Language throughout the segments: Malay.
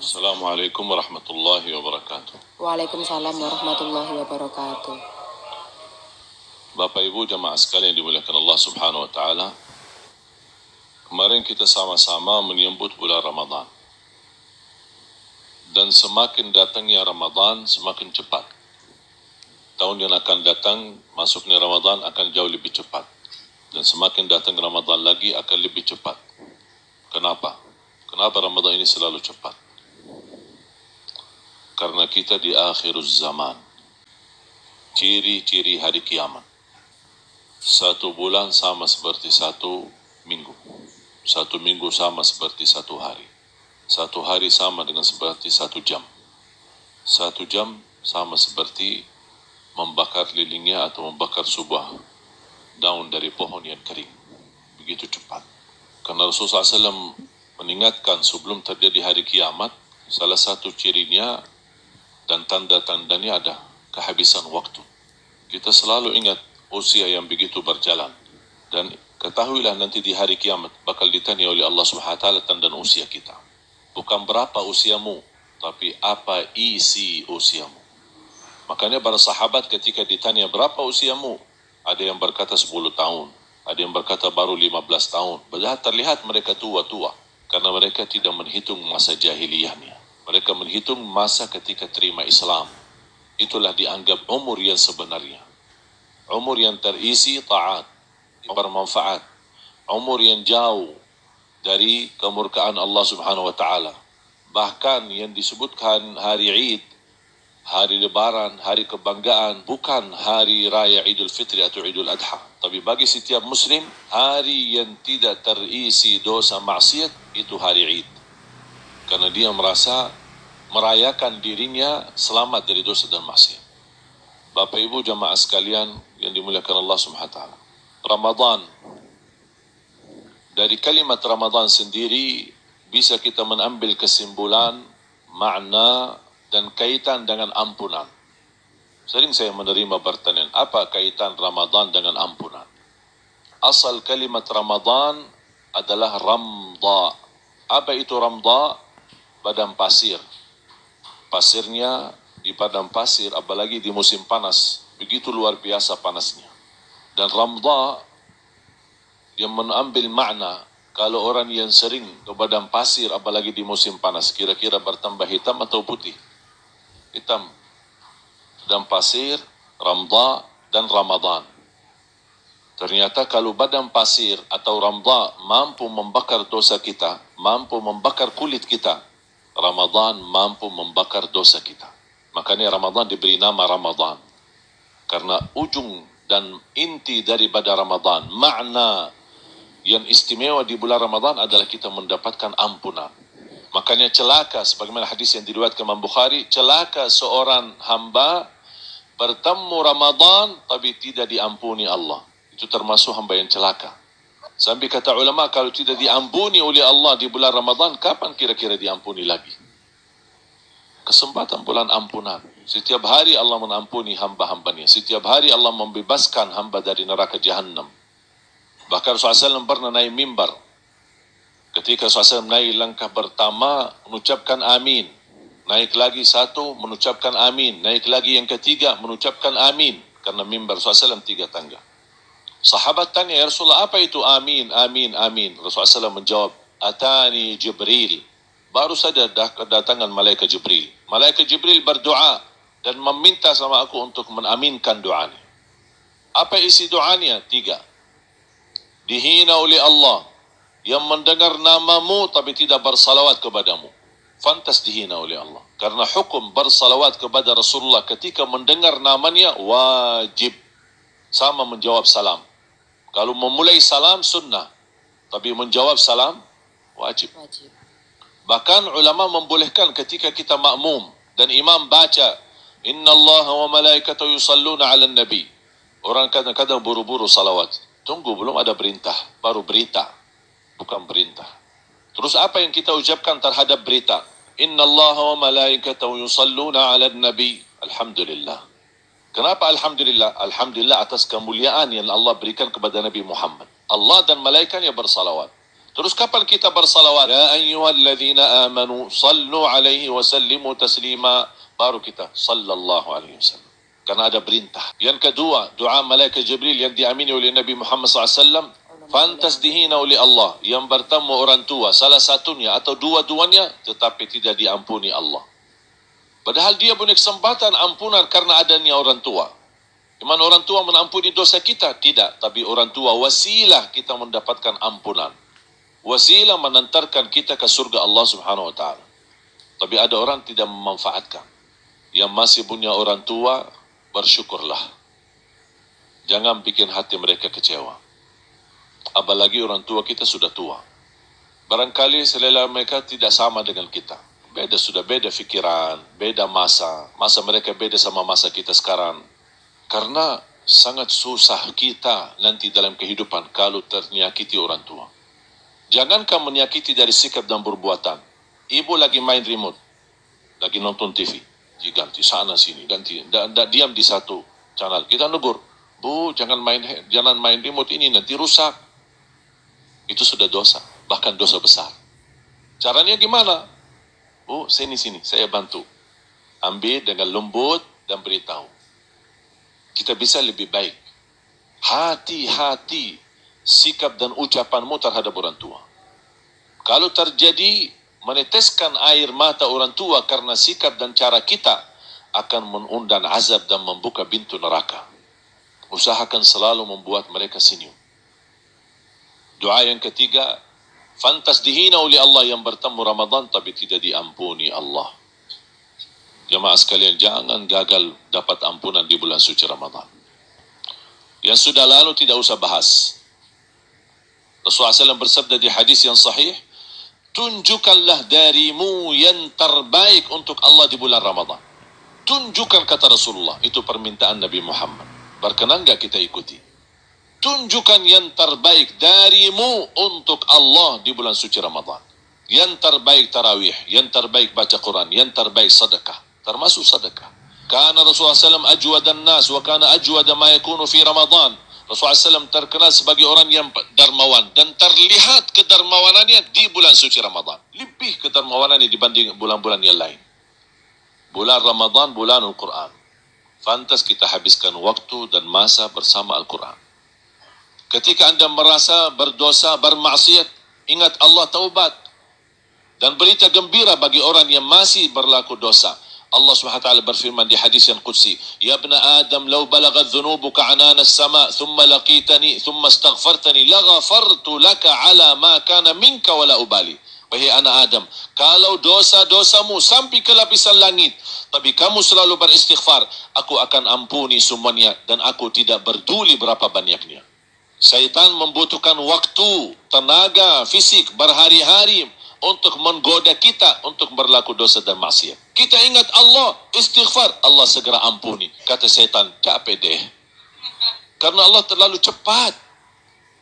Assalamualaikum warahmatullahi wabarakatuh. Waalaikumsalam warahmatullahi wabarakatuh. Bapak Ibu jamaah sekalian dimuliakan Allah Subhanahu wa taala. Kemarin kita sama-sama menyambut bulan Ramadan. Dan semakin datangnya Ramadan semakin cepat. Tahun yang akan datang masuknya Ramadan akan jauh lebih cepat. Dan semakin datang Ramadan lagi akan lebih cepat. Kenapa? Kenapa Ramadan ini selalu cepat? Karena kita di akhir zaman. Ciri-ciri hari kiamat. 1 bulan sama seperti 1 minggu. 1 minggu sama seperti 1 hari. 1 hari sama dengan seperti 1 jam. 1 jam sama seperti membakar lilingnya atau membakar sebuah daun dari pohon yang kering. Begitu cepat. Karena Rasulullah SAW mengingatkan sebelum terjadi hari kiamat, salah satu cirinya dan tanda-tandanya ada kehabisan waktu. Kita selalu ingat usia yang begitu berjalan. Dan ketahuilah nanti di hari kiamat bakal ditanya oleh Allah SWT tentang usia kita. Bukan berapa usiamu, tapi apa isi usiamu. Makanya para sahabat ketika ditanya berapa usiamu, ada yang berkata 10 tahun, ada yang berkata baru 15 tahun. Padahal terlihat mereka tua-tua, karena mereka tidak menghitung masa jahiliyahnya. Mereka menghitung masa ketika terima Islam. Itulah dianggap umur yang sebenarnya. Umur yang terisi taat, bermanfaat. Umur yang jauh dari kemurkaan Allah Subhanahu wa taala. Bahkan yang disebutkan hari Id, hari lebaran, hari kebanggaan, bukan hari raya Idul Fitri atau Idul Adha. Tapi bagi setiap muslim, hari yang tidak terisi dosa maksiat itu hari Id. Karena dia merasa merayakan dirinya selamat dari dosa dan maksiat. Bapak Ibu jamaah sekalian yang dimuliakan Allah Subhanahu wa taala. Ramadan. Dari kalimat Ramadan sendiri bisa kita mengambil kesimpulan, makna dan kaitan dengan ampunan. Sering saya menerima pertanyaan, apa kaitan Ramadan dengan ampunan? Asal kalimat Ramadan adalah ramda. Apa itu ramda? Padang pasir. Pasirnya di padang pasir, apalagi di musim panas, begitu luar biasa panasnya. Dan ramda yang mengambil makna, kalau orang yang sering ke padang pasir, apalagi di musim panas, kira-kira bertambah hitam atau putih? Hitam. Dan pasir, ramda dan Ramadan. Ternyata kalau padang pasir atau ramda mampu membakar dosa kita, mampu membakar kulit kita, Ramadan mampu membakar dosa kita. Makanya Ramadan diberi nama Ramadan. Karena ujung dan inti daripada Ramadan, makna yang istimewa di bulan Ramadan adalah kita mendapatkan ampunan. Makanya celaka, sebagaimana hadis yang diriwayatkan Imam Bukhari, celaka seorang hamba bertemu Ramadan tapi tidak diampuni Allah. Itu termasuk hamba yang celaka. Sampai kata ulama, kalau tidak diampuni oleh Allah di bulan Ramadan, kapan kira-kira diampuni lagi? Kesempatan bulan ampunan. Setiap hari Allah mengampuni hamba-hambanya. Setiap hari Allah membebaskan hamba dari neraka Jahannam. Bahkan Rasulullah SAW pernah naik mimbar. Ketika Rasulullah SAW naik langkah pertama, mengucapkan amin. Naik lagi satu, mengucapkan amin. Naik lagi yang ketiga, mengucapkan amin. Karena mimbar Rasulullah SAW 3 tangga. Sahabat tanya, ya Rasulullah, apa itu amin, amin, amin? Rasulullah SAW menjawab, Atani Jibril. Baru saja dah kedatangan Malaikat Jibril. Malaikat Jibril berdoa dan meminta sama aku untuk menaminkan doanya. Apa isi doanya? 3. Dihina oleh Allah yang mendengar namamu tapi tidak bersalawat kepadamu. Fantas dihina oleh Allah. Karena hukum bersalawat kepada Rasulullah ketika mendengar namanya wajib. Sama menjawab salam. Kalau memulai salam sunnah, tapi menjawab salam wajib. Bahkan ulama membolehkan ketika kita makmum dan imam baca Inna Allah wa malaikatahu yusalluna ala nabi. Orang kadang-kadang buru-buru salawat. Tunggu, belum ada perintah, baru berita, bukan perintah. Terus apa yang kita ucapkan terhadap berita? Inna Allah wa malaikatahu yusalluna ala nabi. Alhamdulillah. Kenapa Alhamdulillah? Alhamdulillah atas kemuliaan yang Allah berikan kepada Nabi Muhammad. Allah dan malaikatnya bersalawat. Terus kapan kita bersalawat? Ya ayyuhalladzina amanu sallu alaihi wa sallimu taslima. Baru kita sallallahu alaihi wasallam. Karena ada perintah. Yang kedua, doa malaikat Jibril yang diamini oleh Nabi Muhammad SAW. Fantas dihina oleh Allah. Yang bertemu orang tua, salah satunya atau dua-duanya, tetapi tidak diampuni Allah. Padahal dia punya kesempatan ampunan karena adanya orang tua. Iman orang tua menampuni dosa kita? Tidak. Tapi orang tua wasilah kita mendapatkan ampunan. Wasilah menantarkan kita ke surga Allah Subhanahu wa Ta'ala. Tapi ada orang tidak memanfaatkan. Yang masih punya orang tua, bersyukurlah. Jangan bikin hati mereka kecewa. Apalagi orang tua kita sudah tua. Barangkali selera mereka tidak sama dengan kita. Sudah beda fikiran, beda masa. Masa mereka beda sama masa kita sekarang. Karena sangat susah kita nanti dalam kehidupan kalau ternyakiti orang tua. Jangankan menyakiti dari sikap dan perbuatan. Ibu lagi main remote, lagi nonton TV, ganti sana sini, ganti, diam di satu channel. Kita negur, Bu, jangan main remote ini, nanti rusak. Itu sudah dosa, bahkan dosa besar. Caranya gimana? Bu, sini, saya bantu. Ambil dengan lembut dan beritahu. Kita bisa lebih baik. Hati-hati sikap dan ucapanmu terhadap orang tua. Kalau terjadi meneteskan air mata orang tua karena sikap dan cara kita, akan mengundang azab dan membuka pintu neraka. Usahakan selalu membuat mereka senyum. Doa yang ketiga, fantas dihina oleh Allah yang bertemu Ramadan tapi tidak diampuni Allah. Jemaah sekalian, jangan gagal dapat ampunan di bulan suci Ramadan. Yang sudah lalu tidak usah bahas. Rasulullah SAW bersabda di hadis yang sahih, tunjukkanlah darimu yang terbaik untuk Allah di bulan Ramadan. Tunjukkan, kata Rasulullah. Itu permintaan Nabi Muhammad. Berkenan gak kita ikuti? Tunjukkan yang terbaik darimu untuk Allah di bulan suci Ramadan. Yang terbaik tarawih, yang terbaik baca Quran, yang terbaik sedekah. Termasuk sedekah. Kana Rasulullah SAW ajwadan nas wa kana ajwada ma yakunu fi Ramadan. Rasulullah SAW terkenal sebagai orang yang dermawan dan terlihat kedermawanannya di bulan suci Ramadan. Lebih kedermawanannya dibanding bulan-bulan yang lain. Bulan Ramadan, bulan Al-Quran. Fantas kita habiskan waktu dan masa bersama Al-Quran. Ketika anda merasa berdosa, bermaksiat, ingat Allah, taubat. Dan berita gembira bagi orang yang masih berlaku dosa. Allah SWT berfirman di hadis yang qudsi, Ya ibna Adam, law balagat dhunubuka anana as-sama, thumma laqitani, thumma astaghfartani, laghafartu laka ala ma kana minka wala ubali. Wahai anak Adam, kalau dosa-dosamu sampai ke lapisan langit, tapi kamu selalu beristighfar, aku akan ampuni semuanya dan aku tidak peduli berapa banyaknya. Syaitan membutuhkan waktu, tenaga, fisik, berhari-hari untuk menggoda kita untuk berlaku dosa dan maksiat. Kita ingat Allah, istighfar, Allah segera ampuni. Kata syaitan, capek deh. Karena Allah terlalu cepat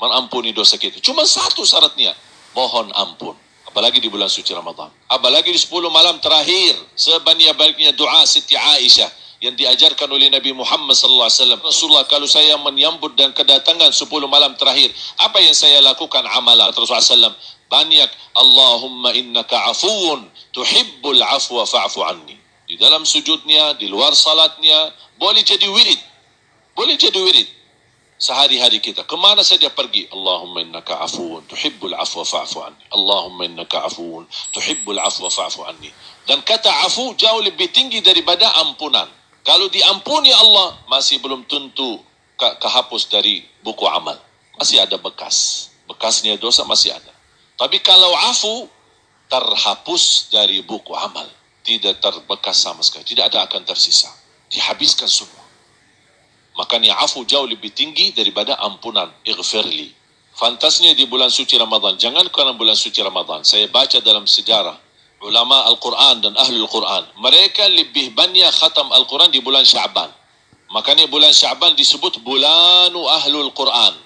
mengampuni dosa kita. Cuma satu syaratnya, mohon ampun. Apalagi di bulan suci Ramadan. Apalagi di 10 malam terakhir, sebanyak-banyaknya doa Siti Aisyah yang diajarkan oleh Nabi Muhammad SAW. Rasulullah, kalau saya menyambut dan kedatangan 10 malam terakhir, apa yang saya lakukan amalan? Rasulullah SAW, banyak, Allahumma innaka afuun tuhibbul afwa fa'fu anni. Di dalam sujudnya, di luar salatnya, boleh jadi wirid. Boleh jadi wirid. Sehari-hari kita, kemana saja pergi, Allahumma innaka afuun tuhibbul afwa fa'fu anni. Allahumma innaka afuun tuhibbul afwa fa'fu anni. Dan kata afu jauh lebih tinggi daripada ampunan. Kalau diampuni Allah, masih belum tentu kehapus dari buku amal. Masih ada bekas. Bekasnya dosa masih ada. Tapi kalau afu, terhapus dari buku amal. Tidak terbekas sama sekali. Tidak ada akan tersisa. Dihabiskan semua. Makanya afu jauh lebih tinggi daripada ampunan. Ighfirli. Fantasnya di bulan suci Ramadan. Jangan karena bulan suci Ramadan. Saya baca dalam sejarah. Ulama Al-Quran dan Ahlul Quran. Mereka lebih banyak khatam Al-Quran di bulan Sya'ban. Makanya bulan Sya'ban disebut bulanu Ahlul Quran.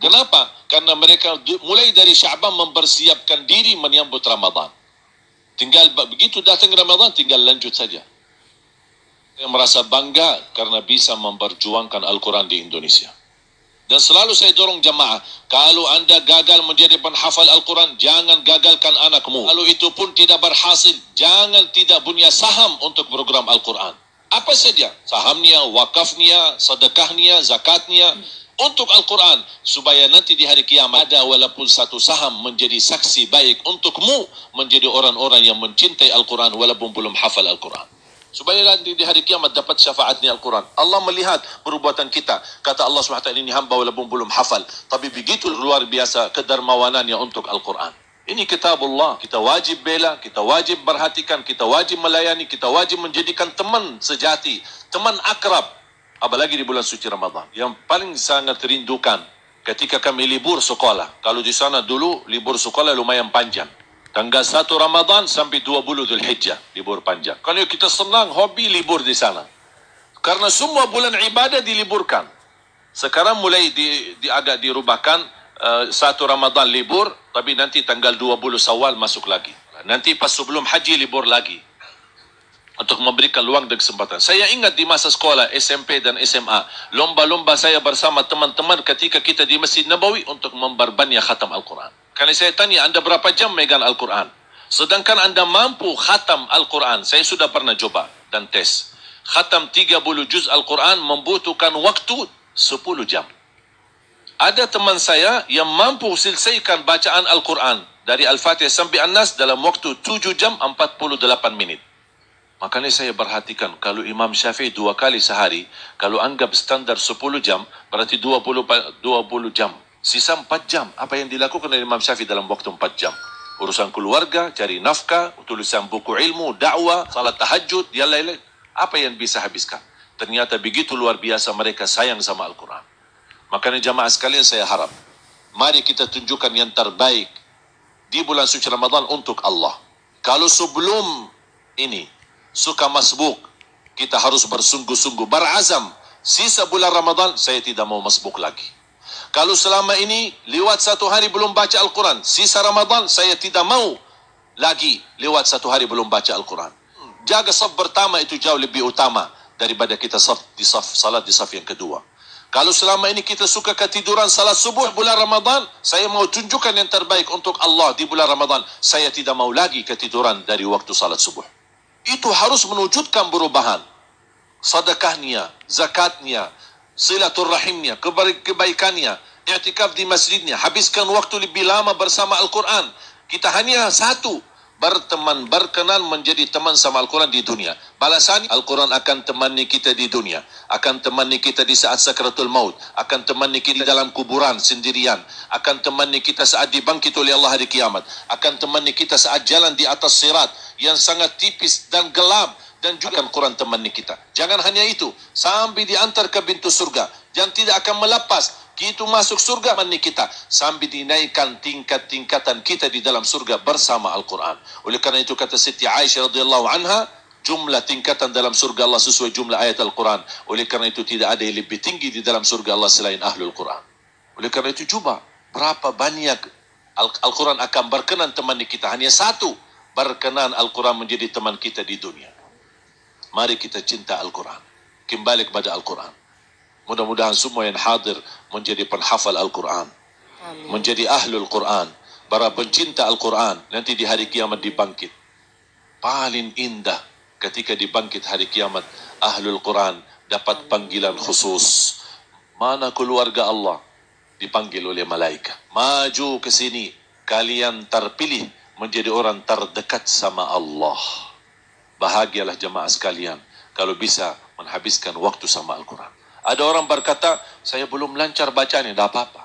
Kenapa? Karena mereka mulai dari Sya'ban mempersiapkan diri menyambut Ramadan. Tinggal begitu datang Ramadan, tinggal lanjut saja. Saya merasa bangga karena bisa memperjuangkan Al-Quran di Indonesia. Dan selalu saya dorong jamaah, kalau anda gagal menjadi penghafal Al-Quran, jangan gagalkan anakmu. Kalau itu pun tidak berhasil, jangan tidak punya saham untuk program Al-Quran. Apa saja, sahamnya, wakafnya, sedekahnya, zakatnya, untuk Al-Quran. Supaya nanti di hari kiamat ada walaupun satu saham menjadi saksi baik untukmu, menjadi orang-orang yang mencintai Al-Quran walaupun belum hafal Al-Quran. Supaya nanti di hari kiamat dapat syafaatnya Al-Quran. Allah melihat perbuatan kita. Kata Allah SWT, ini hamba walaupun belum hafal, tapi begitu luar biasa kedermawanannya untuk Al-Quran. Ini kitabullah. Kita wajib bela, kita wajib perhatikan, kita wajib melayani, kita wajib menjadikan teman sejati, teman akrab. Apalagi di bulan suci Ramadan. Yang paling sangat rindukan ketika kami libur sekolah. Kalau di sana dulu libur sekolah lumayan panjang. Tanggal 1 Ramadan sampai 20 Dzulhijjah, libur panjang. Kalau kita senang, hobi libur di sana. Karena semua bulan ibadah diliburkan. Sekarang mulai agak dirubahkan, 1 Ramadan libur, tapi nanti tanggal 20 Syawal masuk lagi. Nanti pas sebelum haji libur lagi. Untuk memberikan luang dan kesempatan. Saya ingat di masa sekolah, SMP dan SMA, lomba-lomba saya bersama teman-teman ketika kita di Masjid Nabawi untuk memperbanyak khatam Al-Quran. Kalau saya tanya, anda berapa jam megang Al-Quran? Sedangkan anda mampu khatam Al-Quran. Saya sudah pernah coba dan tes. Khatam 30 juz Al-Quran membutuhkan waktu 10 jam. Ada teman saya yang mampu selesaikan bacaan Al-Quran dari Al-Fatihah sampai An-Nas dalam waktu 7 jam 48 menit. Makanya saya perhatikan, kalau Imam Syafi'i 2 kali sehari, kalau anggap standar 10 jam, berarti 20 jam. Sisa 4 jam. Apa yang dilakukan oleh Imam Syafi'i dalam waktu 4 jam? Urusan keluarga, cari nafkah, tulisan buku ilmu, dakwah, salat tahajud, yang lain-lain. Apa yang bisa habiskan? Ternyata begitu luar biasa mereka sayang sama Al-Quran. Makanya jamaah sekalian, saya harap, mari kita tunjukkan yang terbaik di bulan suci Ramadan untuk Allah. Kalau sebelum ini suka masbuk, kita harus bersungguh-sungguh, berazam, sisa bulan Ramadan saya tidak mau masbuk lagi. Kalau selama ini lewat 1 hari belum baca Al-Quran, sisa Ramadan saya tidak mau lagi lewat 1 hari belum baca Al-Quran. Jaga saf pertama itu jauh lebih utama daripada kita salat di saf yang kedua. Kalau selama ini kita suka ketiduran salat subuh bulan Ramadan, saya mau tunjukkan yang terbaik untuk Allah di bulan Ramadan. Saya tidak mau lagi ketiduran dari waktu salat subuh. Itu harus menwujudkan perubahan. Sedekahnya, zakatnya, silaturrahimnya, kebaikannya, i'tikaf di masjidnya, habiskan waktu lebih lama bersama Al-Quran. Kita hanya satu, berteman, berkenan menjadi teman sama Al-Quran di dunia. Balasannya, Al-Quran akan temani kita di dunia, akan temani kita di saat sakratul maut, akan temani kita dalam kuburan sendirian, akan temani kita saat dibangkit oleh Allah hari kiamat, akan temani kita saat jalan di atas sirat yang sangat tipis dan gelap, dan juga Al-Quran temani kita. Jangan hanya itu, sampai diantar ke pintu surga, yang tidak akan melepas. Kita masuk surga mani kita, sampai dinaikkan tingkat-tingkatan kita di dalam surga bersama Al-Quran. Oleh karena itu kata Siti Aisyah radhiyallahu anha, jumlah tingkatan dalam surga Allah sesuai jumlah ayat Al-Quran. Oleh karena itu tidak ada yang lebih tinggi di dalam surga Allah selain Ahlul Quran. Oleh karena itu coba, berapa banyak Al-Quran akan berkenan temani kita. Hanya satu, berkenan Al-Quran menjadi teman kita di dunia. Mari kita cinta Al-Quran, kembali kepada Al-Quran. Mudah-mudahan semua yang hadir menjadi penghafal Al-Quran, menjadi ahlul Quran, para pencinta Al-Quran. Nanti di hari kiamat dibangkit. Paling indah ketika dibangkit hari kiamat, ahlul Quran dapat panggilan khusus. Mana keluarga Allah? Dipanggil oleh malaikat. Maju ke sini, kalian terpilih menjadi orang terdekat sama Allah. Bahagialah jemaah sekalian kalau bisa menghabiskan waktu sama Al-Quran. Ada orang berkata, saya belum lancar bacanya, tidak apa-apa.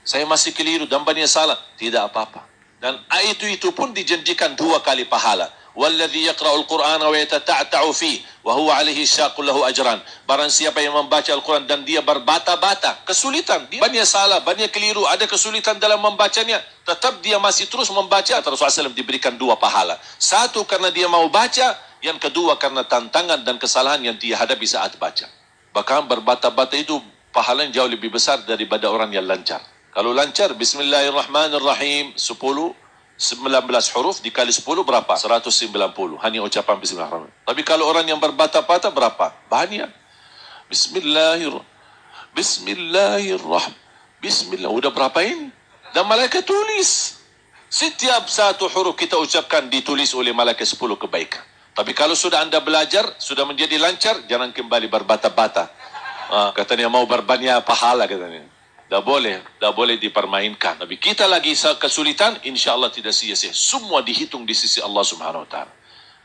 Saya masih keliru dan banyak salah, tidak apa-apa. Dan itu pun dijanjikan 2 kali pahala. Walladhi yaqra'ul Qur'ana wa yatata'ta'u fi wa huwa 'alaihi syaqqul lahu ajran. Barang siapa yang membaca Al-Quran dan dia berbata-bata, kesulitan, dia banyak salah, banyak keliru, ada kesulitan dalam membacanya, tetap dia masih terus membaca, Rasulullah SAW diberikan 2 pahala. 1 karena dia mau baca, yang kedua karena tantangan dan kesalahan yang dia hadapi saat baca. Bahkan berbata-bata itu pahalanya jauh lebih besar daripada orang yang lancar. Kalau lancar, Bismillahirrahmanirrahim, 19 huruf dikali 10 berapa? 190. Hanya ucapan Bismillahirrahmanirrahim. Tapi kalau orang yang berbata-bata berapa? Banyak. Bismillahirrahmanirrahim. Bismillahirrahmanirrahim. Bismillah. Udah berapa ini? Dan malaikat tulis. Setiap satu huruf kita ucapkan ditulis oleh malaikat 10 kebaikan. Tapi kalau sudah anda belajar, sudah menjadi lancar, jangan kembali berbata-bata. Katanya mau berbanyak pahala katanya. Dah boleh dipermainkan. Tapi kita lagi kesulitan, insya Allah tidak sia-sia. Semua dihitung di sisi Allah Subhanahu Wa Taala.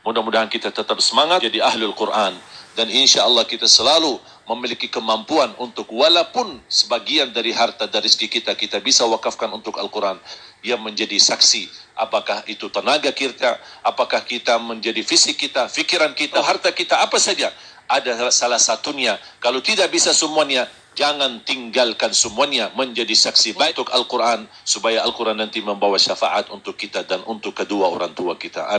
Mudah-mudahan kita tetap semangat jadi ahlul Quran. Dan insya Allah kita selalu memiliki kemampuan untuk walaupun sebagian dari harta dan rezeki kita bisa wakafkan untuk Al-Quran. Yang menjadi saksi. Apakah itu tenaga kita, apakah kita menjadi fisik kita, fikiran kita, harta kita, apa saja. Ada salah satunya. Kalau tidak bisa semuanya, jangan tinggalkan semuanya menjadi saksi baik untuk Al-Quran. Supaya Al-Quran nanti membawa syafaat untuk kita dan untuk kedua orang tua kita.